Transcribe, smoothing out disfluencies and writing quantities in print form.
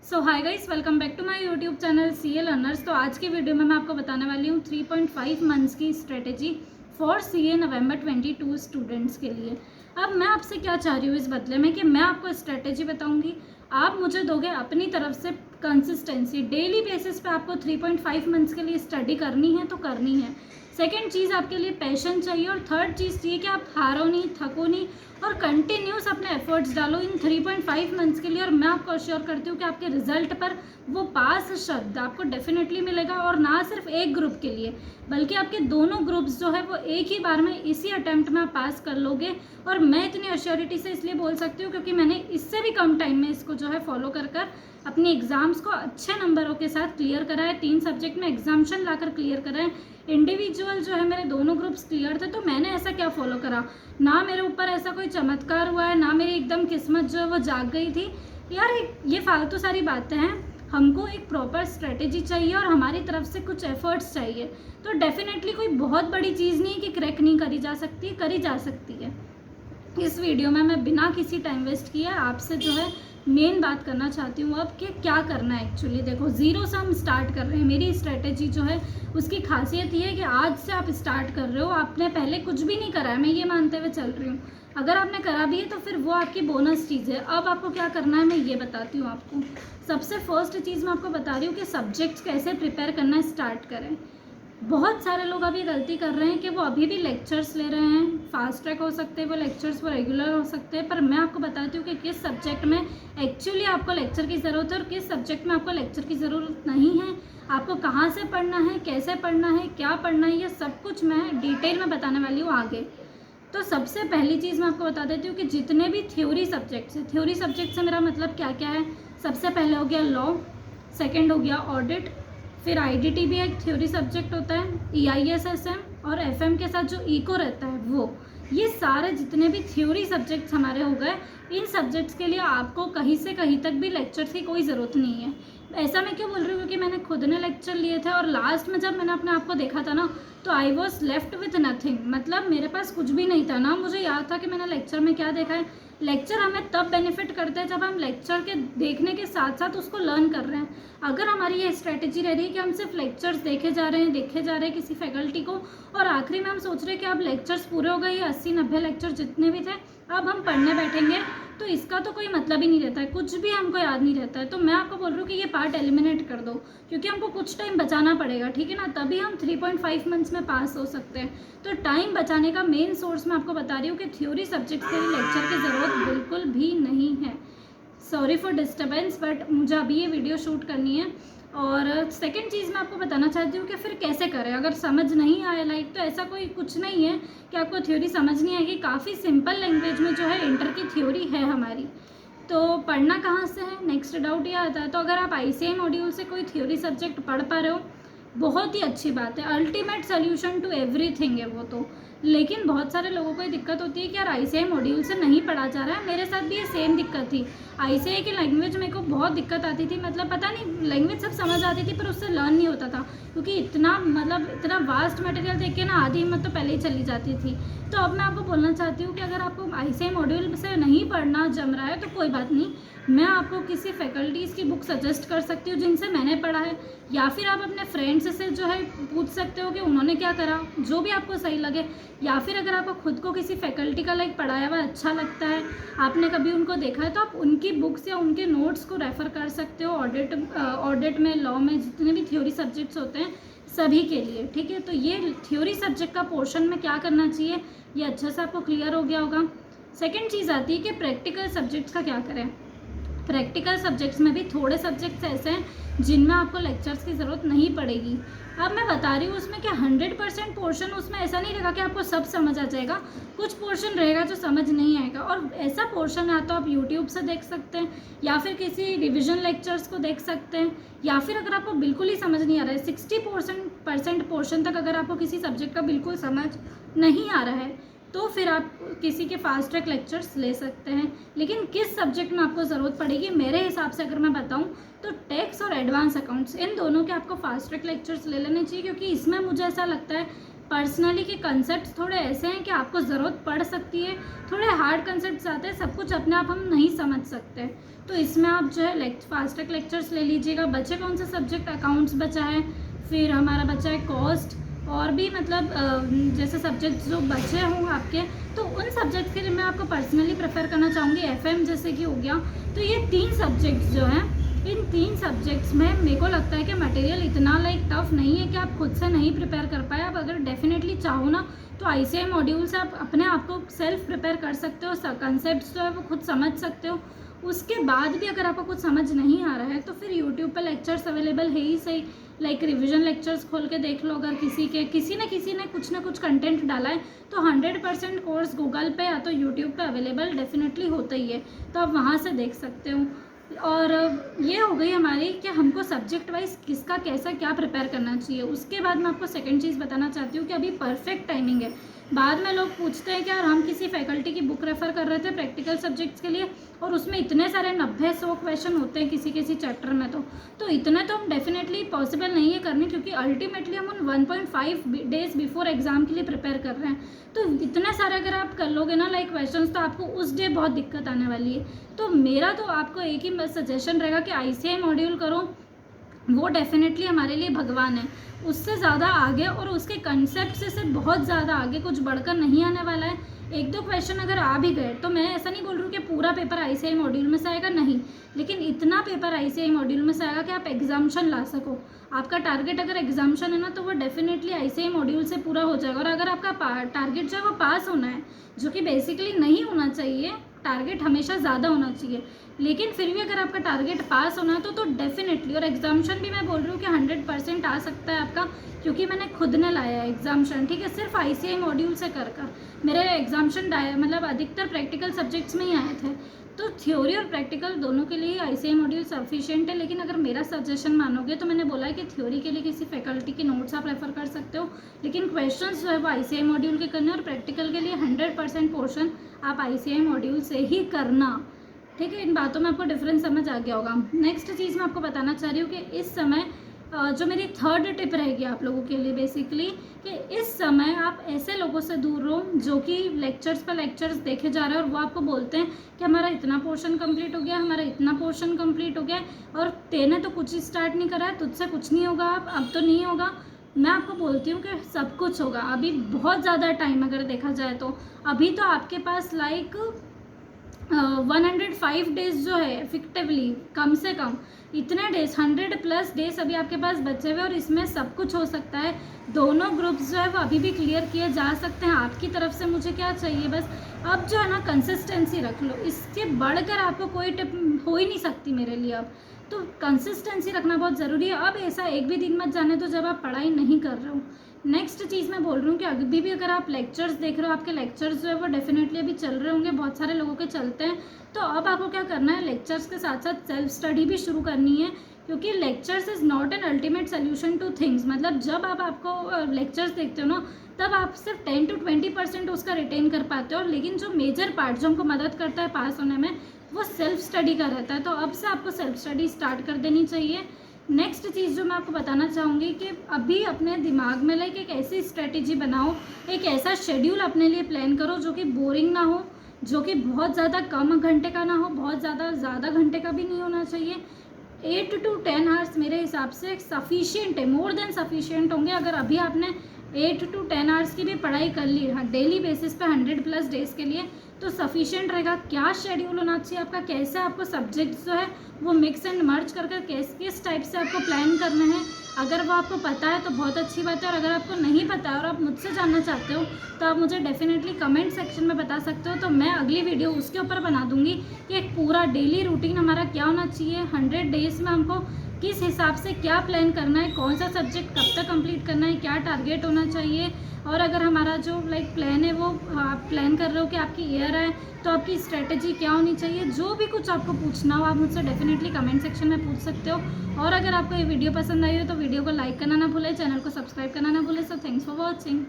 So hi guys, welcome back to my YouTube channel CA learners. तो आज की video में मैं आपको बताने वाली हूँ 3.5 मंथ्स की strategy for CA November 22 students के लिए। अब मैं आपसे क्या चाह रही हूँ इस बदले में कि मैं आपको स्ट्रेटेजी बताऊँगी, आप मुझे दोगे अपनी तरफ से कंसिस्टेंसी। डेली बेसिस पे आपको 3.5 मंथ्स के लिए स्टडी करनी है तो करनी है। सेकेंड चीज़ आपके लिए पैशन चाहिए, और थर्ड चीज़ चाहिए कि आप हारो नहीं, थको नहीं, और कंटिन्यूस अपने एफर्ट्स डालो इन 3.5 मंथ्स के लिए। और मैं आपको अश्योर करती हूँ कि आपके रिजल्ट पर वो पास शब्द आपको डेफिनेटली मिलेगा। और ना सिर्फ एक ग्रुप के लिए बल्कि आपके दोनों ग्रुप्स जो है वो एक ही बार में इसी अटेम्प्ट में आप पास कर लोगे। और मैं इतनी अश्योरिटी से इसलिए बोल सकती हूँ क्योंकि मैंने इससे भी कम टाइम में इसको जो है फॉलो कर अपनी एग्ज़ाम्स को अच्छे नंबरों के साथ क्लियर करा है। 3 सब्जेक्ट में एग्जामिशन लाकर क्लियर करा है। इंडिविजुअल जो है मेरे दोनों ग्रुप्स क्लियर थे। तो मैंने ऐसा क्या फॉलो करा, ना मेरे ऊपर ऐसा कोई चमत्कार हुआ है, ना मेरी एकदम किस्मत जो है वो जाग गई थी। यार ये फालतू सारी बातें हैं। हमको एक प्रॉपर स्ट्रेटेजी चाहिए और हमारी तरफ से कुछ एफर्ट्स चाहिए। तो डेफिनेटली कोई बहुत बड़ी चीज़ नहीं है कि क्रैक नहीं करी जा सकती, करी जा सकती है। इस वीडियो में मैं बिना किसी टाइम वेस्ट किए आपसे जो है मेन बात करना चाहती हूँ अब कि क्या करना है। एक्चुअली देखो, ज़ीरो से हम स्टार्ट कर रहे हैं। मेरी स्ट्रेटेजी जो है उसकी खासियत ये है कि आज से आप स्टार्ट कर रहे हो, आपने पहले कुछ भी नहीं करा है, मैं ये मानते हुए चल रही हूँ। अगर आपने करा भी है तो फिर वो आपकी बोनस चीज़ है। अब आपको क्या करना है मैं ये बताती हूँ आपको। सबसे फर्स्ट चीज़ मैं आपको बता रही हूँ कि सब्जेक्ट्स कैसे प्रिपेयर करना स्टार्ट करें। बहुत सारे लोग अब ये गलती कर रहे हैं कि वो अभी भी लेक्चर्स ले रहे हैं। फास्ट ट्रैक हो सकते हैं वो लेक्चर्स, वो रेगुलर हो सकते हैं, पर मैं आपको बताती हूँ कि किस सब्जेक्ट में एक्चुअली आपको लेक्चर की ज़रूरत है और किस सब्जेक्ट में आपको लेक्चर की ज़रूरत नहीं है। आपको कहाँ से पढ़ना है, कैसे पढ़ना है, क्या पढ़ना है, ये सब कुछ मैं डिटेल में बताने वाली हूँ आगे। तो सबसे पहली चीज़ मैं आपको बता देती हूँ कि जितने भी थ्योरी सब्जेक्ट्स हैं, थ्योरी सब्जेक्ट से मेरा मतलब क्या क्या है। सबसे पहले हो गया लॉ, सेकेंड हो गया ऑडिट, फिर आईडीटी भी एक थ्योरी सब्जेक्ट होता है, ईआईएसएसएम और एफएम के साथ जो इको रहता है वो। ये सारे जितने भी थ्योरी सब्जेक्ट्स हमारे हो गए, इन सब्जेक्ट्स के लिए आपको कहीं से कहीं तक भी लेक्चर्स की कोई ज़रूरत नहीं है। ऐसा मैं क्यों बोल रही हूँ, क्योंकि मैंने खुद ने लेक्चर लिए थे और लास्ट में जब मैंने अपने आप को देखा था ना, तो I was left with nothing. मतलब मेरे पास कुछ भी नहीं था ना, मुझे याद था कि मैंने लेक्चर में क्या देखा है। लेक्चर हमें तब बेनिफिट करते हैं जब हम लेक्चर के देखने के साथ साथ उसको लर्न कर रहे हैं। अगर हमारी ये स्ट्रेटेजी रह रही है कि हम सिर्फ लेक्चर्स देखे जा रहे हैं किसी फैकल्टी को, और आखिरी में हम सोच रहे हैं कि अब लेक्चर्स पूरे हो गए, ये 80-90 लेक्चर जितने भी थे अब हम पढ़ने बैठेंगे, तो इसका तो कोई मतलब ही नहीं रहता है, कुछ भी हमको याद नहीं रहता है। तो मैं आपको बोल रही हूँ कि ये पार्ट एलिमिनेट कर दो, क्योंकि हमको कुछ टाइम बचाना पड़ेगा, ठीक है ना, तभी हम 3.5 मंथ्स में पास हो सकते हैं। तो टाइम बचाने का मेन सोर्स मैं आपको बता रही हूँ कि थ्योरी सब्जेक्ट्स के लिए लेक्चर की ज़रूरत बिल्कुल भी नहीं है। सॉरी फॉर डिस्टर्बेंस, बट मुझे अभी ये वीडियो शूट करनी है। और सेकंड चीज़ मैं आपको बताना चाहती हूँ कि फिर कैसे करें। अगर समझ नहीं आया लाइक, तो ऐसा कोई कुछ नहीं है कि आपको थ्योरी समझ नहीं आएगी। काफ़ी सिंपल लैंग्वेज में जो है इंटर की थ्योरी है हमारी। तो पढ़ना कहाँ से है, नेक्स्ट डाउट ये आता है। तो अगर आप आईसीआई मॉड्यूल से कोई थ्योरी सब्जेक्ट पढ़ पा रहे हो, बहुत ही अच्छी बात है, अल्टीमेट सोल्यूशन टू एवरीथिंग है वो तो। लेकिन बहुत सारे लोगों को ये दिक्कत होती है कि यार आईसीआई मॉड्यूल से नहीं पढ़ा जा रहा है। मेरे साथ भी ये सेम दिक्कत थी। आईसीआई की लैंग्वेज मेरे को बहुत दिक्कत आती थी, मतलब पता नहीं, लैंग्वेज सब समझ आती थी पर उससे लर्न नहीं होता था, क्योंकि इतना वास्ट मटेरियल देख के ना आधी हिम्मत तो पहले ही चली जाती थी। तो अब मैं आपको बोलना चाहती हूँ कि अगर आपको आईसीआई मॉड्यूल से नहीं पढ़ना जम रहा है तो कोई बात नहीं, मैं आपको किसी फैकल्टीज़ की बुक सजेस्ट कर सकती हूँ जिनसे मैंने पढ़ा है, या फिर आप अपने फ्रेंड्स से जो है पूछ सकते हो कि उन्होंने क्या करा, जो भी आपको सही लगे। या फिर अगर आपको खुद को किसी फैकल्टी का लाइक पढ़ाया हुआ अच्छा लगता है, आपने कभी उनको देखा है, तो आप उनकी बुक्स या उनके नोट्स को रेफ़र कर सकते हो। ऑडिट में, लॉ में, जितने भी थ्योरी सब्जेक्ट्स होते हैं सभी के लिए, ठीक है। तो ये थ्योरी सब्जेक्ट का पोर्शन में क्या करना चाहिए, ये अच्छे से आपको क्लियर हो गया होगा। सेकेंड चीज़ आती है कि प्रैक्टिकल सब्जेक्ट्स का क्या करें। प्रैक्टिकल सब्जेक्ट्स में भी थोड़े सब्जेक्ट्स ऐसे हैं जिनमें आपको लेक्चर्स की ज़रूरत नहीं पड़ेगी। अब मैं बता रही हूँ उसमें क्या 100% पोर्शन उसमें ऐसा नहीं रहेगा कि आपको सब समझ आ जाएगा, कुछ पोर्शन रहेगा जो समझ नहीं आएगा। और ऐसा पोर्शन या तो आप यूट्यूब से देख सकते हैं, या फिर किसी रिविजन लेक्चर्स को देख सकते हैं, या फिर अगर आपको बिल्कुल ही समझ नहीं आ रहा है, 60% पोर्शन तक अगर आपको किसी सब्जेक्ट का बिल्कुल समझ नहीं आ रहा है, तो फिर आप किसी के फास्ट ट्रैक लेक्चर्स ले सकते हैं। लेकिन किस सब्जेक्ट में आपको ज़रूरत पड़ेगी, मेरे हिसाब से अगर मैं बताऊं तो टैक्स और एडवांस अकाउंट्स, इन दोनों के आपको फास्ट ट्रैक लेक्चर्स ले लेने चाहिए, क्योंकि इसमें मुझे ऐसा लगता है पर्सनली के कंसेप्ट थोड़े ऐसे हैं कि आपको ज़रूरत पड़ सकती है, थोड़े हार्ड कंसेप्ट आते हैं, सब कुछ अपने आप हम नहीं समझ सकते। तो इसमें आप जो है फास्ट ट्रैक लेक्चर्स ले लीजिएगा। बचे कौन से सब्जेक्ट, अकाउंट्स बचा है, फिर हमारा बचा है कॉस्ट, और भी मतलब जैसे सब्जेक्ट जो बचे हों आपके, तो उन सब्जेक्ट के लिए मैं आपको पर्सनली प्रेफर करना चाहूँगी एफएम जैसे कि हो गया। तो ये 3 सब्जेक्ट्स जो हैं, इन 3 सब्जेक्ट्स में मेरे को लगता है कि मटेरियल इतना टफ नहीं है कि आप खुद से नहीं प्रिपेयर कर पाए। आप अगर डेफिनेटली चाहो ना तो ICAI मॉड्यूल से आप अपने आप को सेल्फ प्रिपेयर कर सकते हो, कंसेप्ट जो है वो खुद समझ सकते हो। उसके बाद भी अगर आपको कुछ समझ नहीं आ रहा है तो फिर यूट्यूब पर लेक्चर्स अवेलेबल है ही सही, रिविजन लेक्चर्स खोल के देख लो। अगर किसी ने कुछ ना कुछ कंटेंट डाला है तो 100% कोर्स गूगल पे या तो यूट्यूब पे अवेलेबल डेफिनेटली होता ही है, तो आप वहाँ से देख सकते हो। और ये हो गई हमारी कि हमको सब्जेक्ट वाइज किसका कैसा क्या प्रिपेयर करना चाहिए। उसके बाद मैं आपको सेकंड चीज़ बताना चाहती हूँ कि अभी परफेक्ट टाइमिंग है। बाद में लोग पूछते हैं कि यार हम किसी फैकल्टी की बुक रेफ़र कर रहे थे प्रैक्टिकल सब्जेक्ट्स के लिए और उसमें इतने सारे 90-100 क्वेश्चन होते हैं किसी चैप्टर में, तो इतने तो हम डेफिनेटली पॉसिबल नहीं है करने, क्योंकि अल्टीमेटली हम उन 1.5 डेज़ बिफोर एग्ज़ाम के लिए प्रिपेयर कर रहे हैं। तो इतने सारे अगर आप कर लोगे ना क्वेश्चंस, तो आपको उस डे बहुत दिक्कत आने वाली है। तो मेरा तो आपको एक ही सजेशन रहेगा कि ICAI मॉड्यूल करो, वो डेफिनेटली हमारे लिए भगवान है। उससे ज़्यादा आगे और उसके कंसेप्ट से बहुत ज़्यादा आगे कुछ बढ़कर नहीं आने वाला है। 1-2 क्वेश्चन अगर आ भी गए तो मैं ऐसा नहीं बोल रही हूँ कि पूरा पेपर ICAI मॉड्यूल में से आएगा, नहीं, लेकिन इतना पेपर ICAI मॉड्यूल में से आएगा कि आप एग्जाम्शन ला सको। आपका टारगेट अगर एग्जाम्शन है ना तो वो डेफिनेटली ICAI मॉड्यूल से पूरा हो जाएगा। और अगर आपका टारगेट जो है वो पास होना है, जो कि बेसिकली नहीं होना चाहिए, टारगेट हमेशा ज़्यादा होना चाहिए, लेकिन फिर भी अगर आपका टारगेट पास होना है तो डेफिनेटली, और एग्जाम्शन भी मैं बोल रही हूँ कि 100% आ सकता है आपका, क्योंकि मैंने खुद ने लाया है एग्जाम्शन, ठीक है, सिर्फ ICAI मॉड्यूल से कर मेरे एग्जाम्शन मतलब अधिकतर प्रैक्टिकल सब्जेक्ट्स में ही आए थे। तो थ्योरी और प्रैक्टिकल दोनों के लिए ICAI मॉड्यूल सफिशिएंट है। लेकिन अगर मेरा सजेशन मानोगे तो मैंने बोला है कि थ्योरी के लिए किसी फैकल्टी के नोट्स आप रेफर कर सकते हो, लेकिन क्वेश्चंस जो है वो ICAI मॉड्यूल के करने, और प्रैक्टिकल के लिए 100% पोर्शन आप ICAI मॉड्यूल से ही करना, ठीक है। इन बातों में आपको डिफरेंस समझ आ गया होगा। नेक्स्ट चीज़ मैं आपको बताना चाह रही हूँ कि इस समय जो मेरी थर्ड टिप रहेगी आप लोगों के लिए बेसिकली, कि इस समय आप ऐसे लोगों से दूर रहो जो कि लेक्चर्स पर लेक्चर्स देखे जा रहे हैं और वो आपको बोलते हैं कि हमारा इतना पोर्शन कंप्लीट हो गया, हमारा इतना पोर्शन कंप्लीट हो गया, और तेने तो कुछ ही स्टार्ट नहीं करा है, तुझसे कुछ नहीं होगा, अब तो नहीं होगा। मैं आपको बोलती हूँ कि सब कुछ होगा। अभी बहुत ज़्यादा टाइम अगर देखा जाए तो अभी तो आपके पास 105 डेज़ जो है इफेक्टिवली, कम से कम इतने डेज, 100+ डेज अभी आपके पास बचे हुए, और इसमें सब कुछ हो सकता है। दोनों ग्रुप्स जो है वो अभी भी क्लियर किए जा सकते हैं। आपकी तरफ से मुझे क्या चाहिए, बस अब जो है ना कंसिस्टेंसी रख लो, इसके बढ़कर आपको कोई टिप हो ही नहीं सकती मेरे लिए। अब तो कंसिस्टेंसी रखना बहुत ज़रूरी है। अब ऐसा एक भी दिन मत जाने तो जब आप पढ़ाई नहीं कर रहे हो। नेक्स्ट चीज़ मैं बोल रही हूँ कि अभी भी अगर आप लेक्चर्स देख रहे हो, आपके लेक्चर्स जो है वो डेफिनेटली अभी चल रहे होंगे, बहुत सारे लोगों के चलते हैं, तो अब आपको क्या करना है, लेक्चर्स के साथ साथ सेल्फ स्टडी भी शुरू करनी है, क्योंकि lectures is not an ultimate solution two things. मतलब जब आपको लेक्चर्स देखते हो ना, तब आप सिर्फ 10 to 20% उसका रिटेन कर पाते हो, लेकिन जो मेजर पार्ट जो हमको मदद करता है पास होने में, वो सेल्फ स्टडी का रहता है। तो अब से आपको सेल्फ स्टडी स्टार्ट कर देनी चाहिए। नेक्स्ट चीज़ जो मैं आपको बताना चाहूँगी कि अभी अपने दिमाग में एक ऐसी स्ट्रेटेजी बनाओ, एक ऐसा शेड्यूल अपने लिए प्लान करो जो कि बोरिंग ना हो, जो कि बहुत ज़्यादा कम घंटे का ना हो, बहुत ज़्यादा घंटे का भी नहीं होना चाहिए। 8 to 10 आवर्स मेरे हिसाब से सफिशिएंट है, मोर देन सफिशिएंट होंगे। अगर अभी आपने 8 to 10 आवर्स की भी पढ़ाई कर ली है डेली बेसिस पे 100+ डेज़ के लिए, तो सफिशिएंट रहेगा। क्या शेड्यूल होना चाहिए आपका, कैसे आपको सब्जेक्ट्स जो है वो मिक्स एंड मर्ज कर किस टाइप से आपको प्लान करना है, अगर वो आपको पता है तो बहुत अच्छी बात है। और अगर आपको नहीं पता है और आप मुझसे जानना चाहते हो तो आप मुझे डेफिनेटली कमेंट सेक्शन में बता सकते हो, तो मैं अगली वीडियो उसके ऊपर बना दूंगी कि एक पूरा डेली रूटीन हमारा क्या होना चाहिए, 100 डेज़ में हमको किस हिसाब से क्या प्लान करना है, कौन सा सब्जेक्ट कब तक कंप्लीट करना है, क्या टारगेट होना चाहिए। और अगर हमारा जो प्लान है वो आप प्लान कर रहे हो कि आपकी ईयर है तो आपकी स्ट्रेटेजी क्या होनी चाहिए, जो भी कुछ आपको पूछना हो आप मुझसे डेफिनेटली कमेंट सेक्शन में पूछ सकते हो। और अगर आपको ये वीडियो पसंद आई हो तो वीडियो को लाइक करना ना भूलें, चैनल को सब्सक्राइब करना ना भूलें। So thanks for watching.